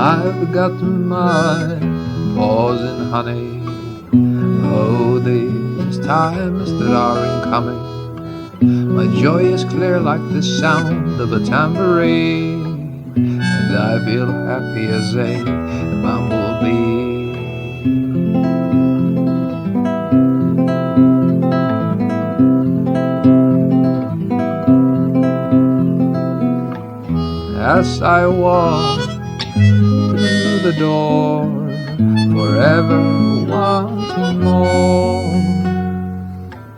I've got my paws in honey. Oh, these times that are incoming, my joy is clear like the sound of a tambourine, and I feel happy as a bumblebee. As I walk through the door, forever wanting more,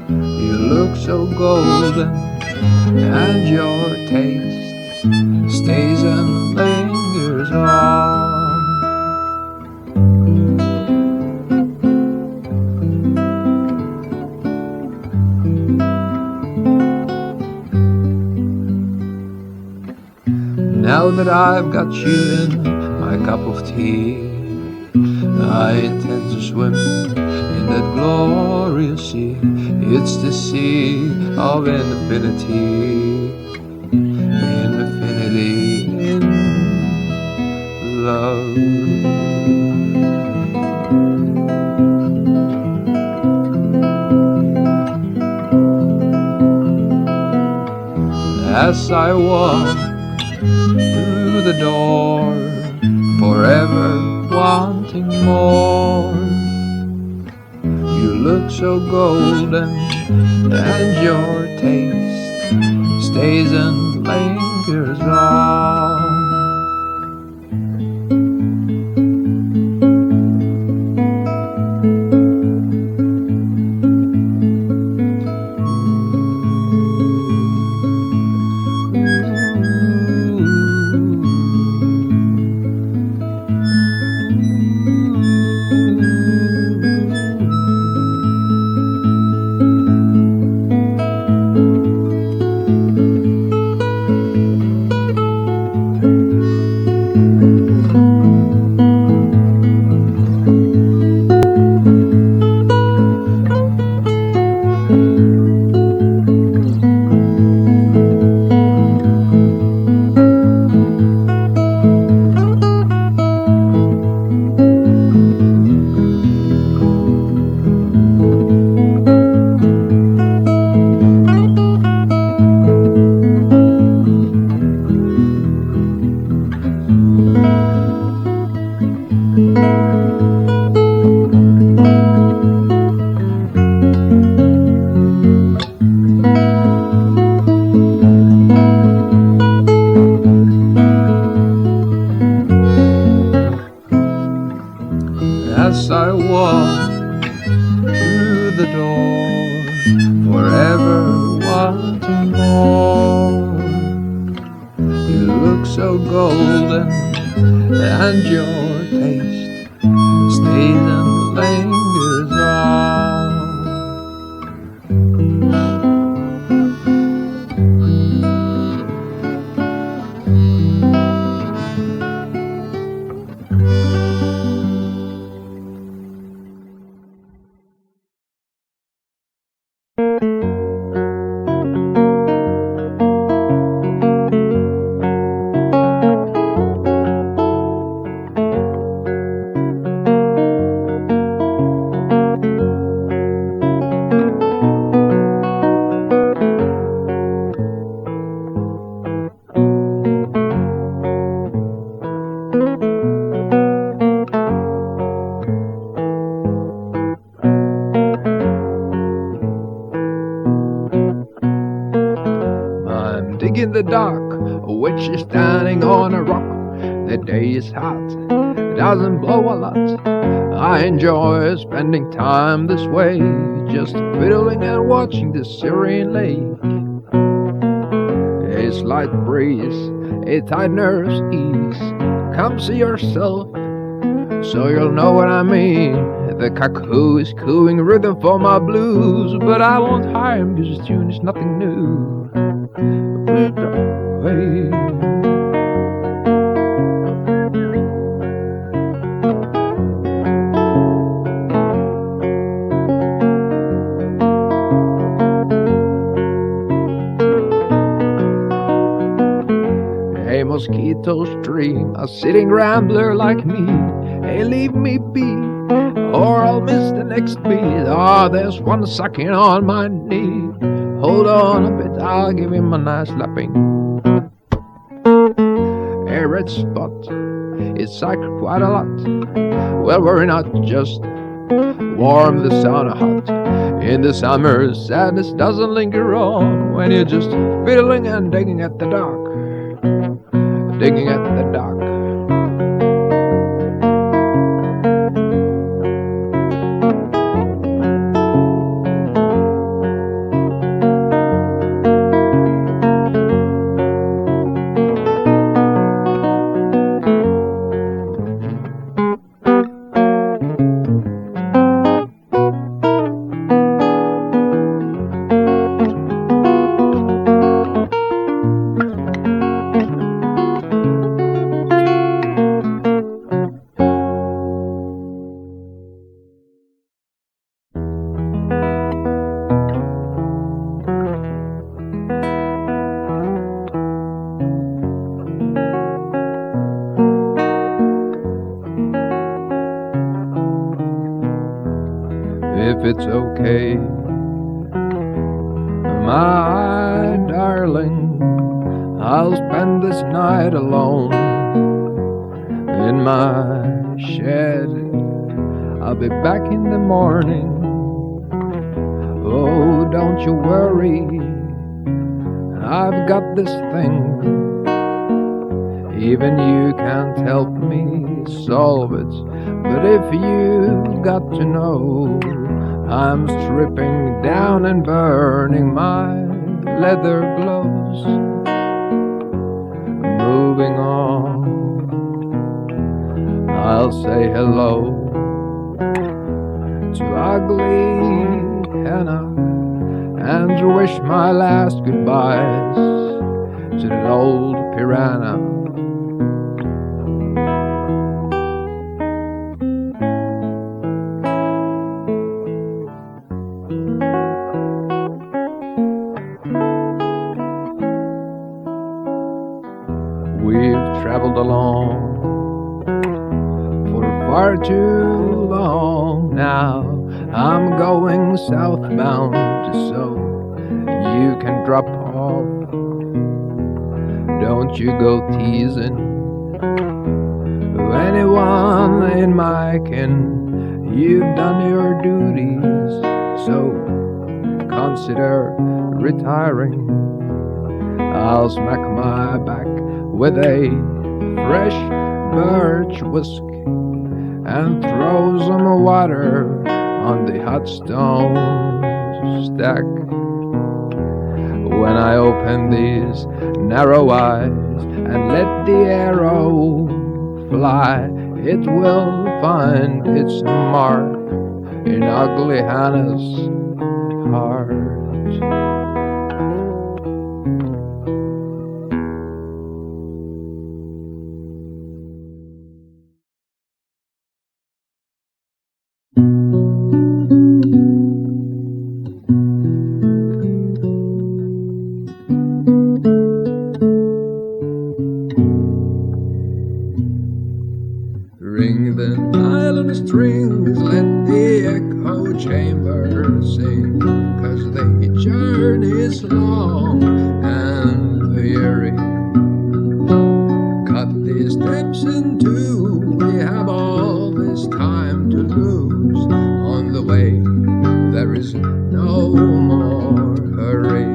you look so golden, and your taste stays and lingers on. Now that I've got you in my cup of tea, I intend to swim in that glorious sea. It's the sea of infinity, infinity in love. As I walk through the door, forever wanting more, you look so golden, and your taste stays and lingers on. As I walk through the door, forever wanting more, you look so golden, and your taste stays and lingers on. In the dark, a witch is standing on a rock. The day is hot, it doesn't blow a lot. I enjoy spending time this way, just fiddling and watching the serene lake. A slight breeze, a tight nerve's ease. Come see yourself, so you'll know what I mean. The cuckoo is cooing rhythm for my blues, but I won't hire him because his tune is nothing new. Mosquitoes stream, a sitting rambler like me. Hey, leave me be, or I'll miss the next beat. Ah, there's one sucking on my knee. Hold on a bit, I'll give him a nice slapping. A red spot, it's like quite a lot. Well, we're not just warm, the sauna hot. In the summer, sadness doesn't linger on when you're just fiddling and digging at the dock. Digging at the dock. If it's okay, my darling, I'll spend this night alone in my shed. I'll be back in the morning. Oh, don't you worry, I've got this thing. Even you can't help me solve it, but if you've got to know, I'm stripping down and burning my leather gloves. Moving on, I'll say hello to ugly Hannah and wish my last goodbyes to the old piranha. We've traveled along for far too long now. I'm going southbound so you can drop off. Don't you go teasing anyone in my kin. You've done your duties, so consider retiring. I'll smack my back with a fresh birch whisk and throw some water on the hot stone stack. When I open these narrow eyes and let the arrow fly, it will find its mark in ugly Hannah's heart. Ring the nylon strings, let the echo chamber sing, 'cause the journey is long and weary. Cut these steps in two, we have all this time to lose. On the way, there is no more hurry.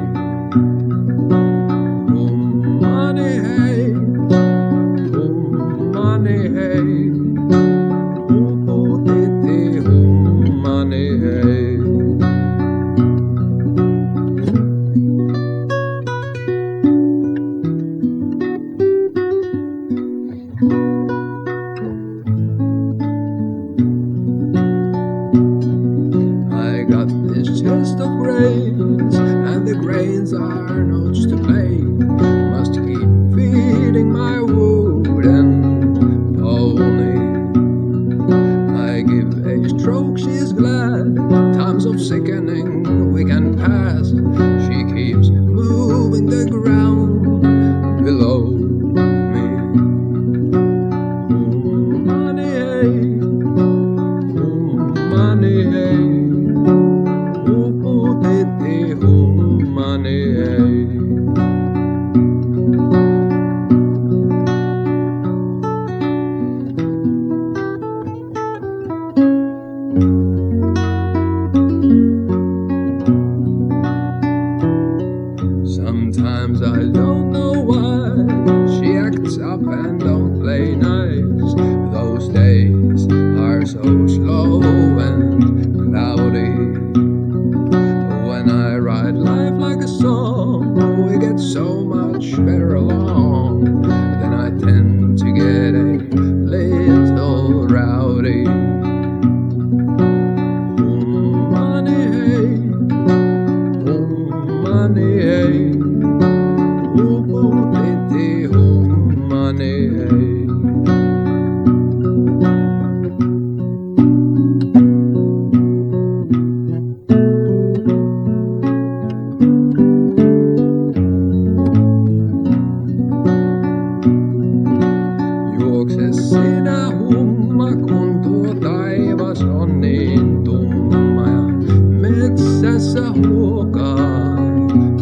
Hummani hey, Hummani hey. Chest of grains, and the grains are notes to play. Must keep feeding my wooden pony. I give a stroke, she's glad. Times of sickening we can pass. She keeps moving the ground below me. Juokse sinä humma, kun tuo taivas on niin tumma ja metsässä huokaa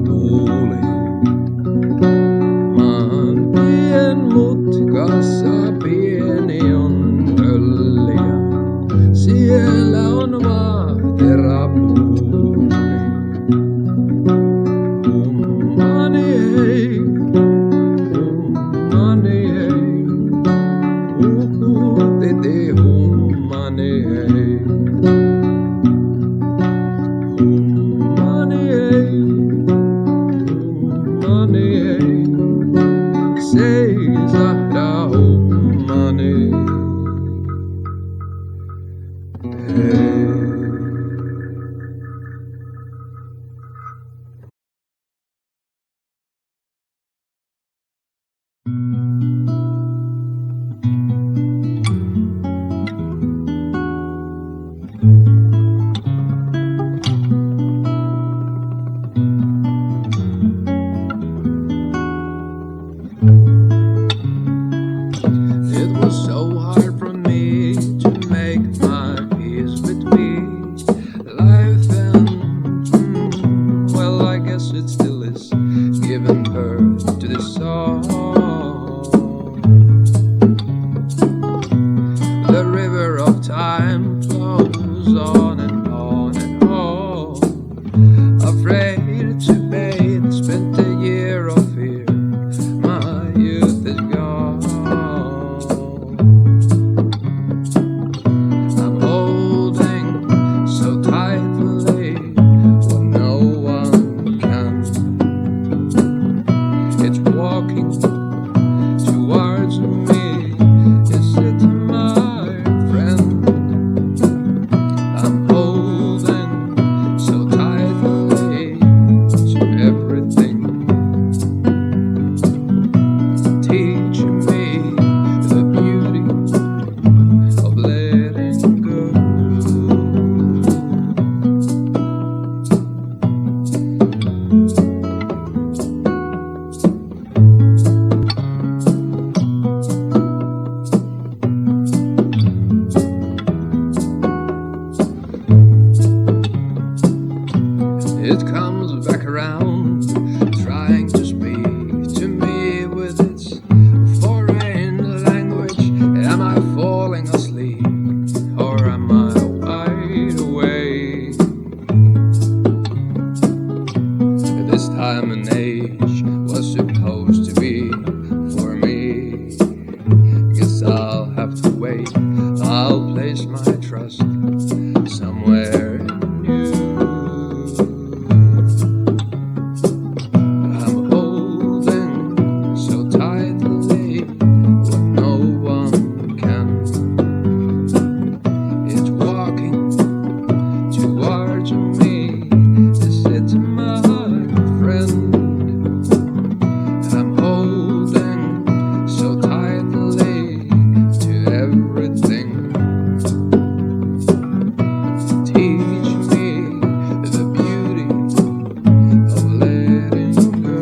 tuuli. Maantien mutkassa pieni on tölli ja siellä on vaahterapuuli. Hummani ei, hummani ei, uhutiti hummani ei. Hummani ei, hummani ei, seisahda hummani ei. It was so hard for me to make my peace between life and, well, I guess it still is, giving birth to this song. The river of time flows on and on and on. Afraid to bathe, spent a year of fear. My youth is gone. I'm holding so tightly what no one can. It's walking towards me. Is it my friend? I'm holding so tightly to everything. Teach me the beauty of letting go. It comes back around, trying to speak to me with its foreign language. Am I falling asleep or am I wide awake? This time and age was supposed to be for me. Guess I'll have to wait. I'll place my trust somewhere in you. I'm holding so tightly what no one can. It's walking towards me. Is it my friend? I'm holding so tightly to everything. Teach me the beauty of letting go.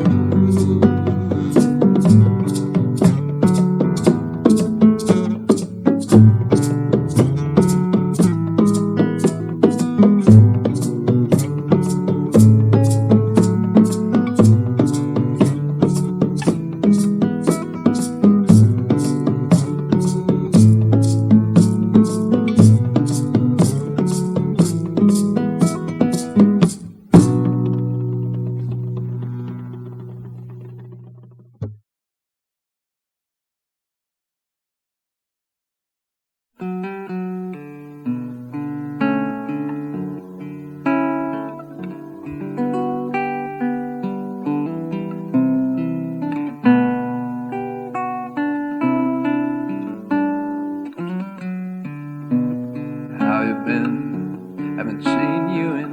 How you been? Haven't seen you in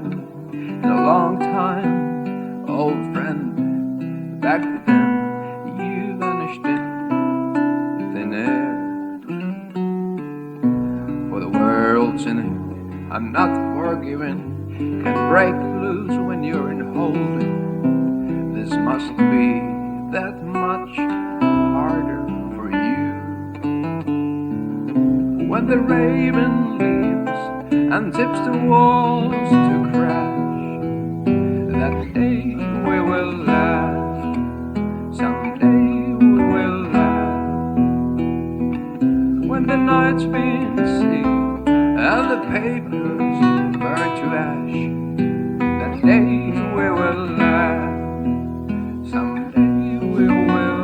a long time, old friend. Back then, you vanished in thin air. For the world's in it, I'm not forgiven. Can break loose when you're in holding. This must be that much harder for you. when the raven leaves and tips the walls to crash. That day we will laugh, someday we will laugh. When the night's been seen and the papers burn to ash, that day we will laugh, someday we will laugh.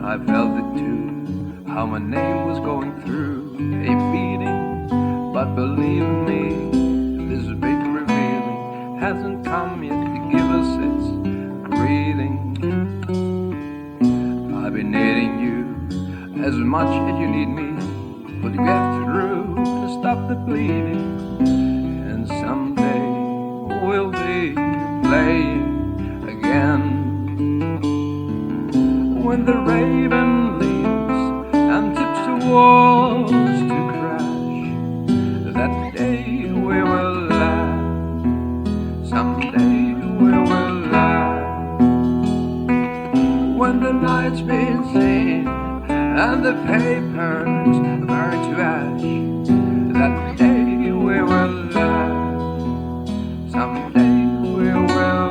I felt it too, how my name was going through a beating. But believe me, this big revealing hasn't come yet to give us its greeting. I've been needing you as much as you need me, but you get through and stop the bleeding. And someday we'll be playing again. When the raven leaves and tips the walls to crash, that day we will laugh, someday we will laugh. When the night's been seen and the papers burn to ash, that day we will laugh, someday we will laugh.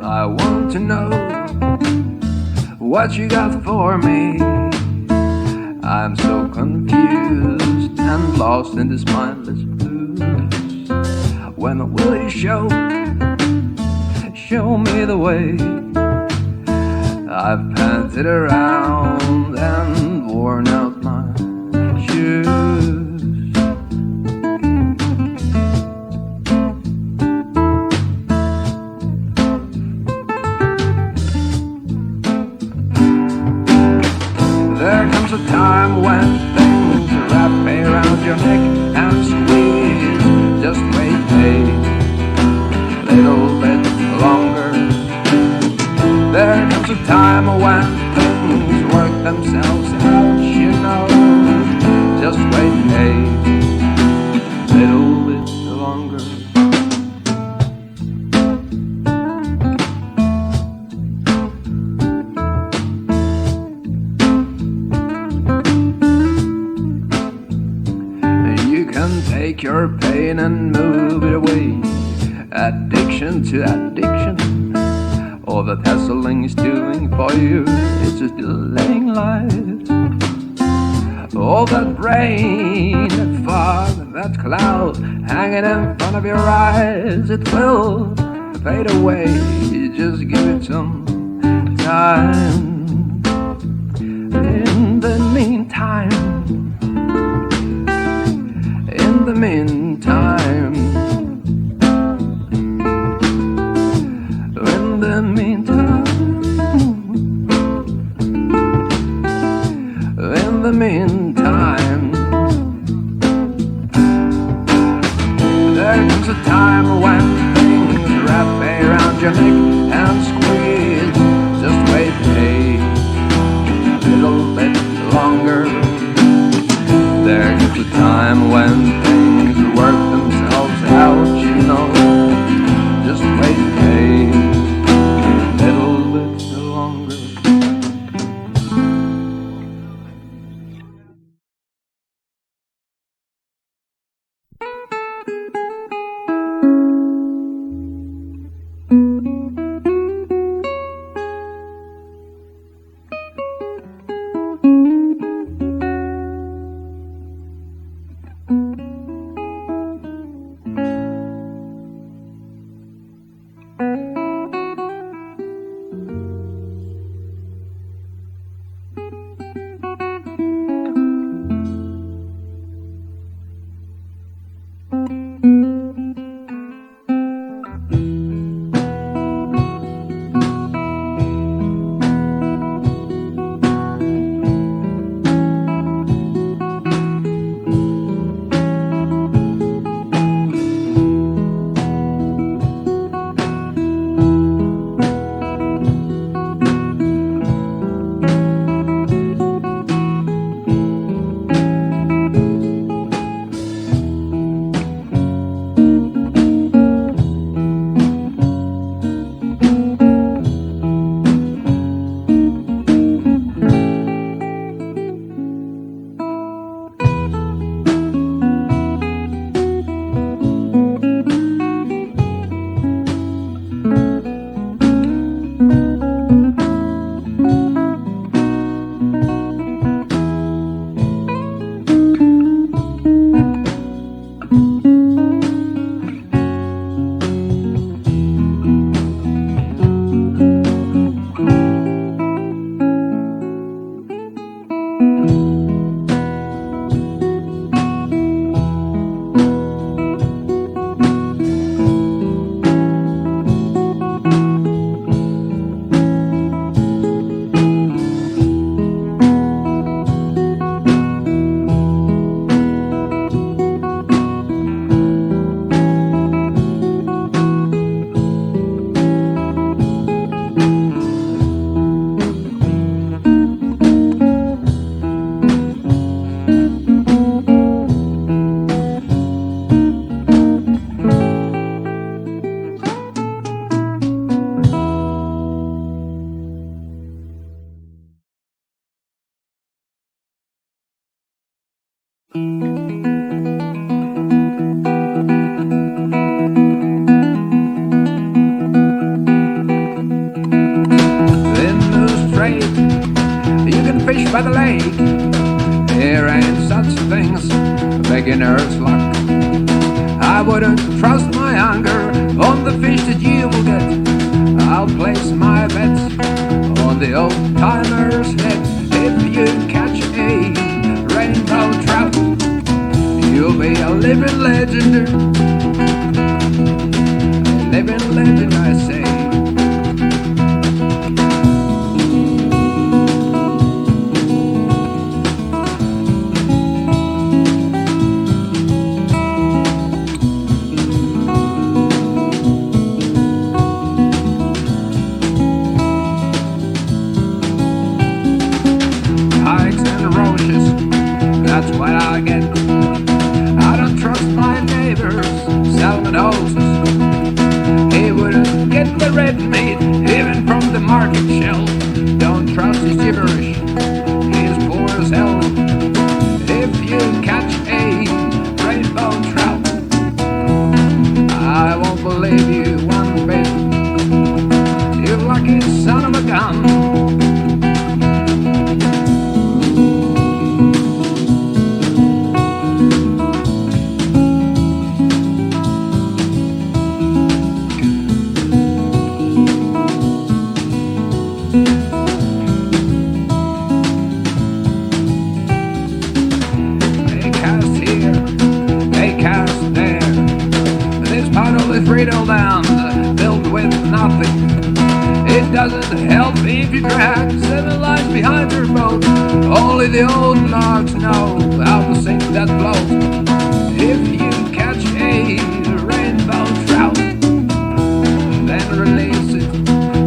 I want to know what you got for me. I'm so confused and lost in this mindless blues. When will you show me the way? I've panted around and worn out my shoes. There comes a time when things wrap around your neck and squeeze. Just wait a little bit longer. There comes a time when things work themselves out, you know. Just wait a little bit longer. Take your pain and move it away. Addiction to addiction. All that hassling is doing for you, it's just delaying life. All that rain, that fog, that cloud hanging in front of your eyes, it will fade away. Just give it some time. In the meantime, in the meantime, in the meantime, in the meantime, a time when things work themselves out, you know. Just wait a little bit longer. In Moosestrait, you can fish by the lake. There ain't such things, beginner's luck. I wouldn't trust my hunger on the fish that you will get. I'll place my bets on the old timer's head. If you catch a rainbow trout, you'll be a living legend. A living legend, I say. That's what I get. I don't trust my neighbor's salmon hoses. He wouldn't get the red meat even from the market shelf. Don't trust his gibberish, he's poor as hell. If you catch a rainbow trout, I won't believe you one bit. You lucky son of a gun. Frito down, filled with nothing. It doesn't help if you drag 7 lines behind your boat. Only the old logs know how to sink that float. If you catch a rainbow trout, then release it,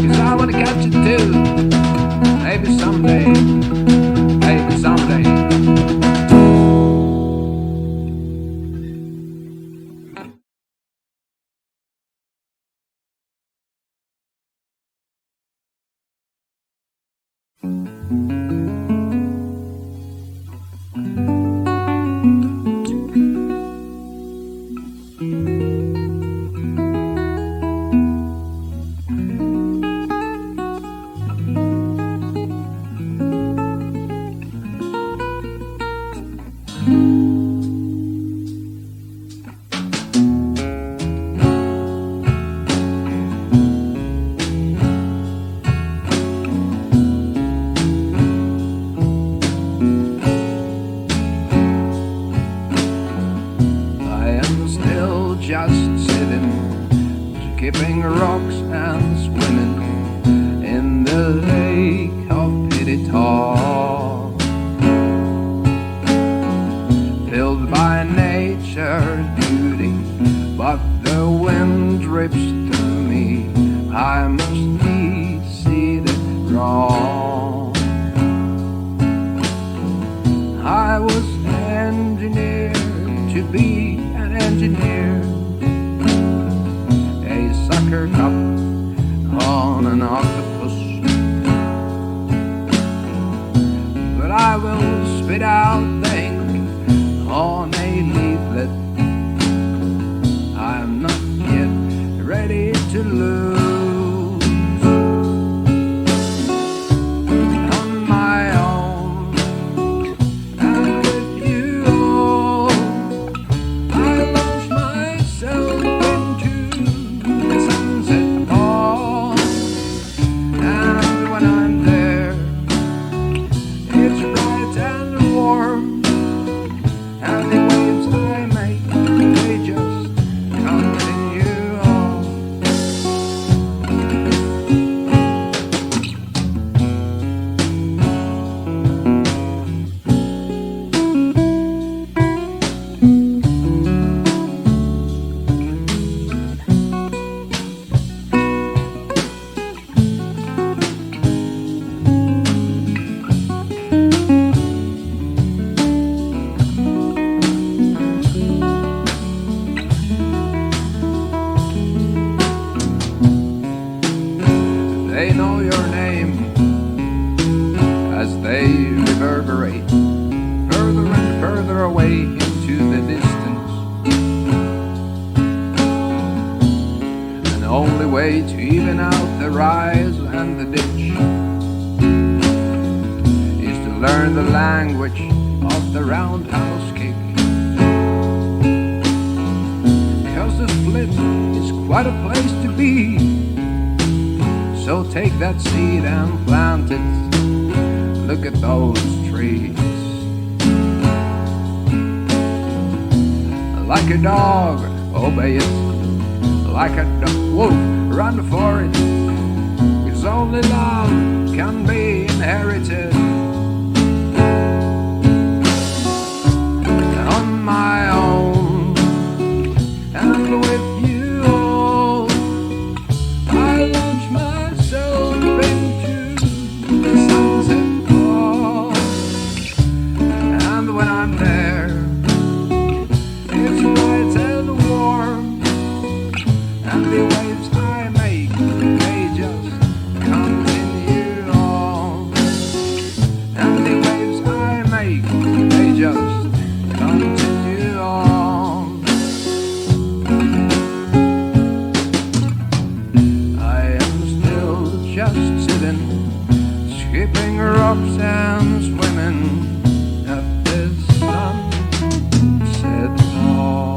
'cause I wanna catch it too. Maybe someday, maybe someday. just sitting, skipping rocks and swimming in the lake of pity talk, filled by nature's beauty, but the wind drips through me. I must be seated wrong. I was engineered to be an engineer, a sucker cup on an octopus, but I will spit out the ink on a leaflet. I'm not yet ready to lose. On my own and with you all, I launch myself into the sunset ball, and when I'm there, it's bright and warm, and the waves I make, they just continue on. They know your name as they reverberate further and further away into the distance. And the only way to even out the rise and the ditch is to learn the language of the roundhouse kick. Because the split is quite a place to be. So take that seed and plant it. Look at those trees. Like a dog, obey it. Like a wolf, run for it. 'Cause only love can be inherited. On my own and with you all, I launch myself into the sunset ball, and when I'm there, it's bright and warm, and the waves I make, they just continue on, and the waves I make, they just continue on. I am still just sitting, skipping rocks and swimming at this sunset ball.